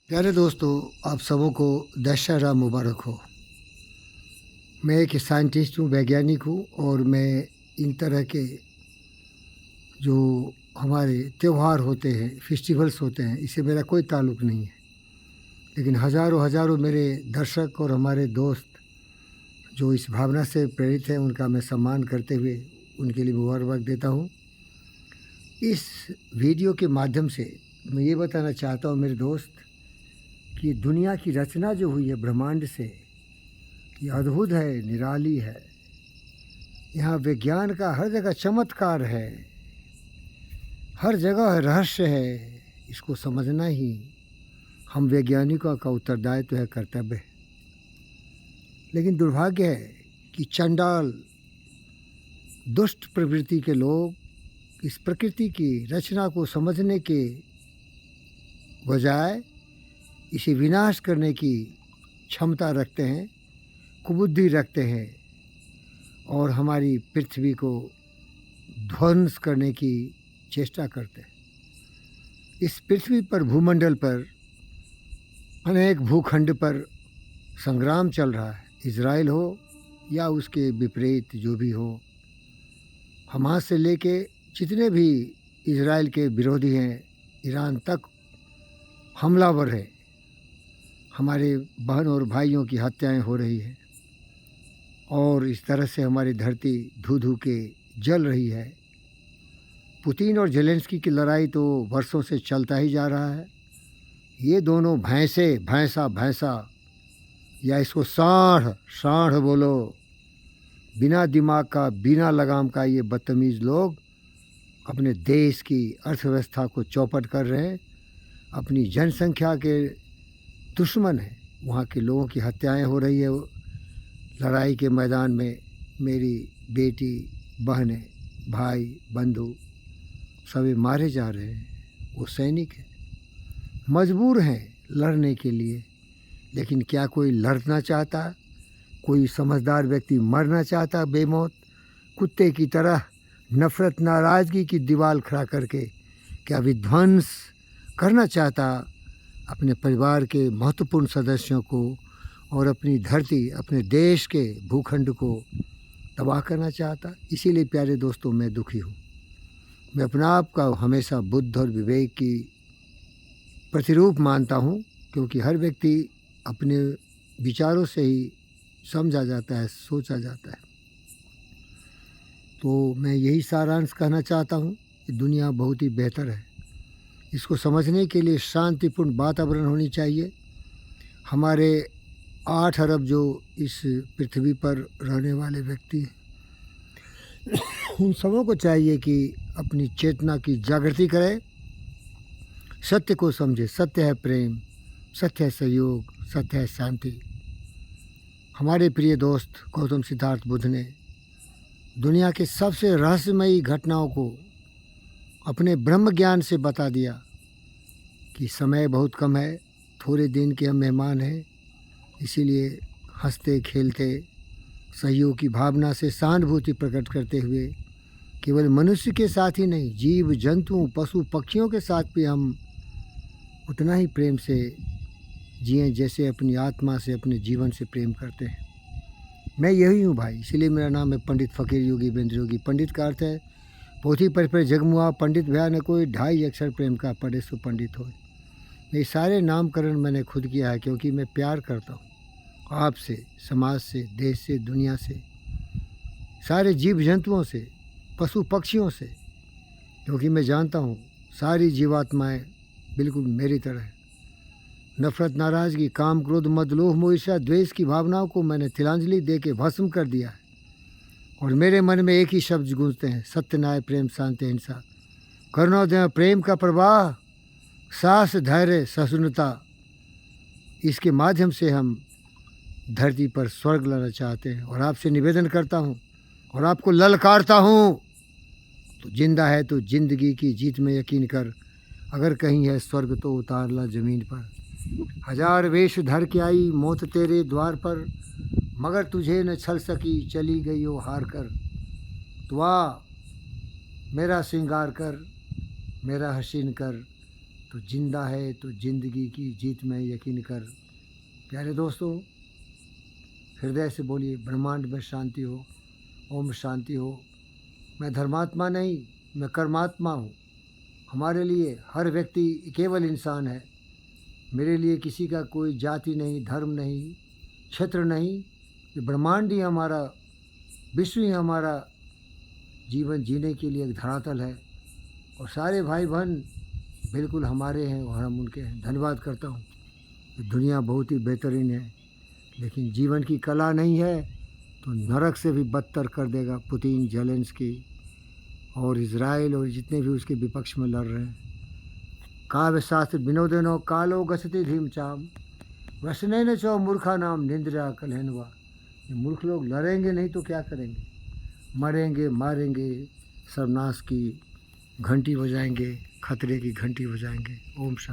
प्यारे दोस्तों, आप सबों को दशहरा मुबारक हो। मैं एक साइंटिस्ट हूँ, वैज्ञानिक हूँ और मैं इन तरह के जो हमारे त्यौहार होते हैं, फेस्टिवल्स होते हैं, इससे मेरा कोई ताल्लुक़ नहीं है। लेकिन हज़ारों हज़ारों मेरे दर्शक और हमारे दोस्त जो इस भावना से प्रेरित हैं, उनका मैं सम्मान करते हुए उनके लिए मुबारकबाद देता हूँ। इस वीडियो के माध्यम से मैं ये बताना चाहता हूँ मेरे दोस्त कि दुनिया की रचना जो हुई है ब्रह्मांड से, ये अद्भुत है, निराली है। यहाँ विज्ञान का हर जगह चमत्कार है, हर जगह रहस्य है। इसको समझना ही हम वैज्ञानिकों का उत्तरदायित्व है, कर्तव्य है। लेकिन दुर्भाग्य है कि चंडाल दुष्ट प्रवृत्ति के लोग इस प्रकृति की रचना को समझने के बजाय इसे विनाश करने की क्षमता रखते हैं, कुबुद्धि रखते हैं और हमारी पृथ्वी को ध्वंस करने की चेष्टा करते हैं। इस पृथ्वी पर, भूमंडल पर, अनेक भूखंड पर संग्राम चल रहा है। इजराइल हो या उसके विपरीत जो भी हो, हमास से लेके जितने भी इजराइल के विरोधी हैं, ईरान तक हमलावर है। हमारे बहन और भाइयों की हत्याएं हो रही हैं और इस तरह से हमारी धरती धू धू के जल रही है। पुतिन और जेलेंस्की की लड़ाई तो वर्षों से चलता ही जा रहा है। ये दोनों भैंसा या इसको सांड बोलो, बिना दिमाग का, बिना लगाम का ये बदतमीज़ लोग अपने देश की अर्थव्यवस्था को चौपट कर रहे हैं। अपनी जनसंख्या के दुश्मन है। वहाँ के लोगों की हत्याएं हो रही है। लड़ाई के मैदान में मेरी बेटी, बहनें, भाई, बंधु सभी मारे जा रहे हैं। वो सैनिक हैं, मजबूर हैं लड़ने के लिए। लेकिन क्या कोई लड़ना चाहता? कोई समझदार व्यक्ति मरना चाहता बेमौत? कुत्ते की तरह नफ़रत, नाराज़गी की दीवार खड़ा करके क्या विध्वंस करना चाहता अपने परिवार के महत्वपूर्ण सदस्यों को और अपनी धरती, अपने देश के भूखंड को तबाह करना चाहता? इसीलिए प्यारे दोस्तों, मैं दुखी हूँ। मैं अपना आप का हमेशा बुद्ध और विवेक की प्रतिरूप मानता हूँ, क्योंकि हर व्यक्ति अपने विचारों से ही समझा जाता है, सोचा जाता है। तो मैं यही सारांश कहना चाहता हूँ कि दुनिया बहुत ही बेहतर है। इसको समझने के लिए शांतिपूर्ण वातावरण होनी चाहिए। हमारे 8 अरब जो इस पृथ्वी पर रहने वाले व्यक्ति हैं, उन सबों को चाहिए कि अपनी चेतना की जागृति करें, सत्य को समझे। सत्य है प्रेम, सत्य है सहयोग, सत्य है शांति। हमारे प्रिय दोस्त गौतम सिद्धार्थ बुद्ध ने दुनिया के सबसे रहस्यमयी घटनाओं को अपने ब्रह्म ज्ञान से बता दिया कि समय बहुत कम है, थोड़े दिन के हम मेहमान हैं। इसीलिए हंसते खेलते, सहयोग की भावना से सहानुभूति प्रकट करते हुए केवल मनुष्य के साथ ही नहीं, जीव जंतुओं, पशु पक्षियों के साथ भी हम उतना ही प्रेम से जिएं जैसे अपनी आत्मा से, अपने जीवन से प्रेम करते हैं। मैं यही हूँ भाई, इसलिए मेरा नाम है पंडित फ़कीर योगी बेंद्र योगी। पंडित का अर्थ है पोथी पर जगमुआ पंडित भया न कोई, 2.5 अक्षर प्रेम का पढ़े सो पंडित हो। ये सारे नामकरण मैंने खुद किया है, क्योंकि मैं प्यार करता हूँ आपसे, समाज से, देश से, दुनिया से, सारे जीव जंतुओं से, पशु पक्षियों से, क्योंकि मैं जानता हूँ सारी जीवात्माएं बिल्कुल मेरी तरह हैं। नफ़रत, नाराज़गी, काम, क्रोध, मद, लोभ, मोह, ईर्ष्या, द्वेष की भावनाओं को मैंने तिलांजलि दे के भस्म कर दिया है। और मेरे मन में एक ही शब्द गूंजते हैं, सत्य, न्याय, प्रेम, शांति, अहिंसा, करुणा, दया, प्रेम का प्रवाह, साहस, धैर्य, सहिष्णुता। इसके माध्यम से हम धरती पर स्वर्ग लाना चाहते हैं। और आपसे निवेदन करता हूँ और आपको ललकारता हूँ, तो जिंदा है तो जिंदगी की जीत में यकीन कर। अगर कहीं है स्वर्ग तो उतार ला ज़मीन पर। 1000 वेश धर के आई मौत तेरे द्वार पर, मगर तुझे न छल सकी, चली गई वो हार कर। तो आ मेरा श्रृंगार कर, मेरा हसीन कर, तो जिंदा है तो ज़िंदगी की जीत में यकीन कर। प्यारे दोस्तों, हृदय से बोलिए ब्रह्मांड में शांति हो, ओम शांति हो। मैं धर्मात्मा नहीं, मैं कर्मात्मा हूँ। हमारे लिए हर व्यक्ति केवल इंसान है। मेरे लिए किसी का कोई जाति नहीं, धर्म नहीं, क्षेत्र नहीं। ये ब्रह्मांड ही हमारा, विश्व ही हमारा जीवन जीने के लिए एक धरातल है। और सारे भाई बहन बिल्कुल हमारे हैं और हम उनके हैं। धन्यवाद करता हूँ। ये दुनिया बहुत ही बेहतरीन है, लेकिन जीवन की कला नहीं है तो नरक से भी बदतर कर देगा पुतिन, जेलेंस्की और इज़राइल और जितने भी उसके विपक्ष में लड़ रहे हैं। काव्य शास्त्र विनोदेनो कालो गसति धीमचाम वसनैन चो मूर्खा नाम निंद्रा कलहनवा। ये मूर्ख लोग लड़ेंगे नहीं तो क्या करेंगे? मरेंगे, मारेंगे, सर्वनाश की घंटी बजाएंगे, खतरे की घंटी बजाएंगे। ओम शांति।